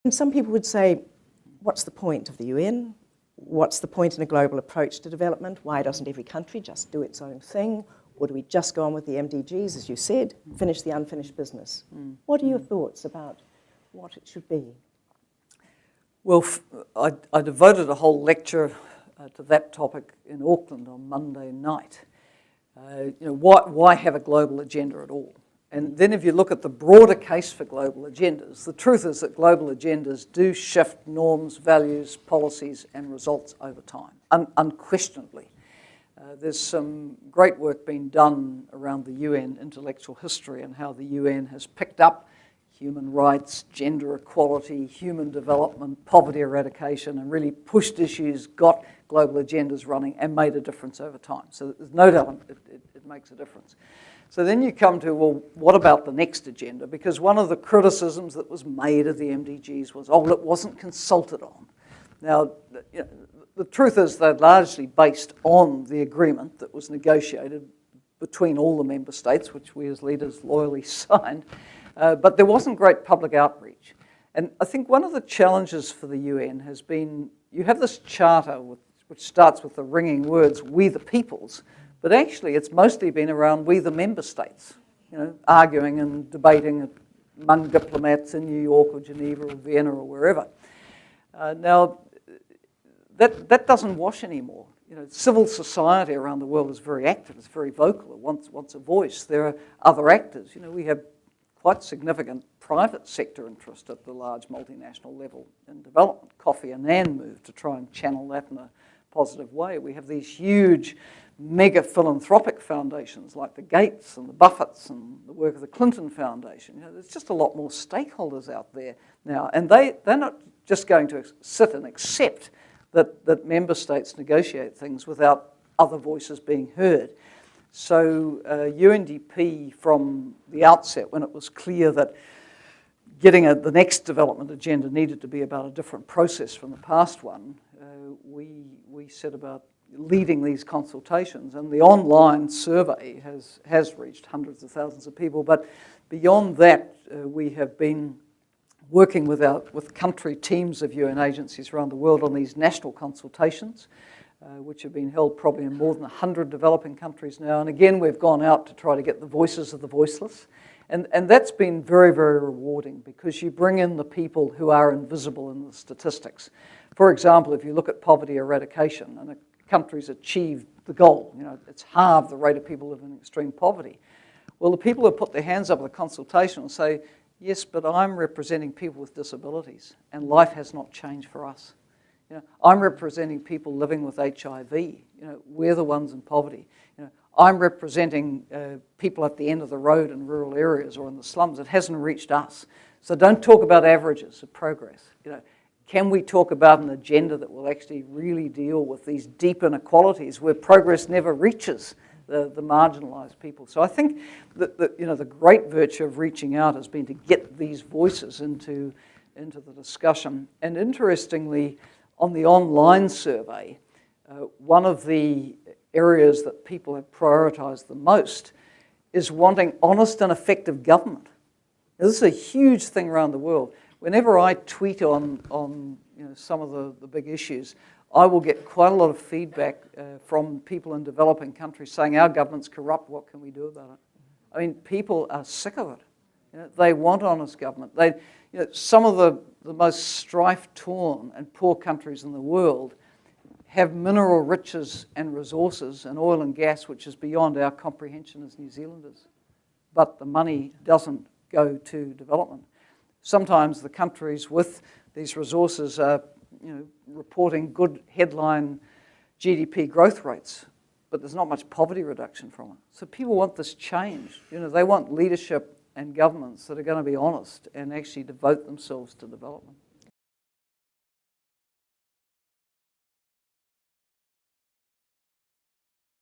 And some people would say, what's the point of the UN? What's the point in a global approach to development? Why doesn't every country just do its own thing? Or do we just go on with the MDGs, as you said, finish the unfinished business? What are your thoughts about what it should be? Well, I devoted a whole lecture to that topic in Auckland on Monday night. Why have a global agenda at all? And then if you look at the broader case for global agendas, the truth is that global agendas do shift norms, values, policies, and results over time, unquestionably. There's some great work being done around the UN intellectual history and how the UN has picked up human rights, gender equality, human development, poverty eradication, and really pushed issues, got global agendas running, and made a difference over time. So there's no doubt it makes a difference. So then you come to, well, what about the next agenda? Because one of the criticisms that was made of the MDGs was, oh, well, it wasn't consulted on. Now, the truth is they're largely based on the agreement that was negotiated between all the member states, which we as leaders loyally signed, but there wasn't great public outreach. And I think one of the challenges for the UN has been, you have this charter which starts with the ringing words, we the peoples, but actually it's mostly been around we the member states, arguing and debating among diplomats in New York or Geneva or Vienna or wherever. Now, that doesn't wash anymore. Civil society around the world is very active, it's very vocal, it wants a voice. There are other actors. We have quite significant private sector interest at the large multinational level in development. Kofi Annan moved to try and channel that in a positive way. We have these huge mega philanthropic foundations like the Gates and the Buffetts and the work of the Clinton Foundation. There's just a lot more stakeholders out there now, and they're not just going to sit and accept that member states negotiate things without other voices being heard. So UNDP, from the outset, when it was clear that getting the next development agenda needed to be about a different process from the past one, we set about leading these consultations. And the online survey has reached hundreds of thousands of people. But beyond that, we have been working with country teams of UN agencies around the world on these national consultations, which have been held probably in more than 100 developing countries now. And again, we've gone out to try to get the voices of the voiceless. And that's been very, very rewarding because you bring in the people who are invisible in the statistics. For example, if you look at poverty eradication and a country's achieved the goal, it's halved the rate of people living in extreme poverty. Well, the people who put their hands up at the consultation will say, yes, but I'm representing people with disabilities and life has not changed for us. I'm representing people living with HIV. We're the ones in poverty. I'm representing people at the end of the road in rural areas or in the slums. It hasn't reached us. So don't talk about averages of progress. Can we talk about an agenda that will actually really deal with these deep inequalities where progress never reaches the marginalised people? So I think that the great virtue of reaching out has been to get these voices into the discussion. And interestingly, on the online survey, one of the areas that people have prioritised the most is wanting honest and effective government. Now, this is a huge thing around the world. Whenever I tweet on some of the big issues, I will get quite a lot of feedback from people in developing countries saying our government's corrupt, what can we do about it? I mean, people are sick of it. They want honest government. Some of the most strife-torn and poor countries in the world have mineral riches and resources and oil and gas which is beyond our comprehension as New Zealanders. But the money doesn't go to development. Sometimes the countries with these resources are reporting good headline GDP growth rates, but there's not much poverty reduction from it. So people want this change. They want leadership and governments that are going to be honest and actually devote themselves to development.